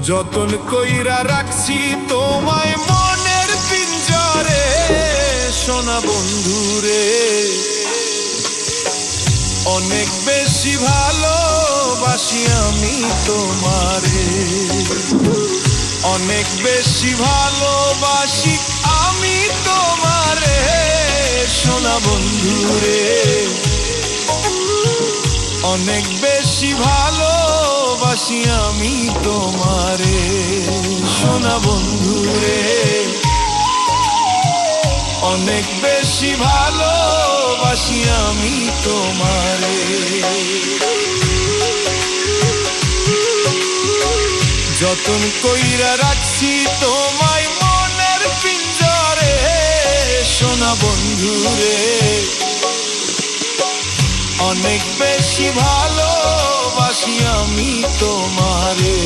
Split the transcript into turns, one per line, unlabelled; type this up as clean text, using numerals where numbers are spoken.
যতন কইরা রাখছি তোমায় মনের পিঞ্জরে, সোনা বন্ধুরে। অনেক বেশি ভালোবাসি আমি তোমারে, অনেক বেশি ভালোবাসি আমি তোমারে, সোনা বন্ধুরে। অনেক বেশি ভালোবাসি আমি তোমারে, সোনা বন্ধুরে। অনেক বেশি ভালোবাসি আমি তোমারে। যতন কইরা রাখছি তোমায় মনের পিঞ্জরে, সোনা বন্ধুরে। অনেক বেশি ভালোবাসি আমি তোমারে।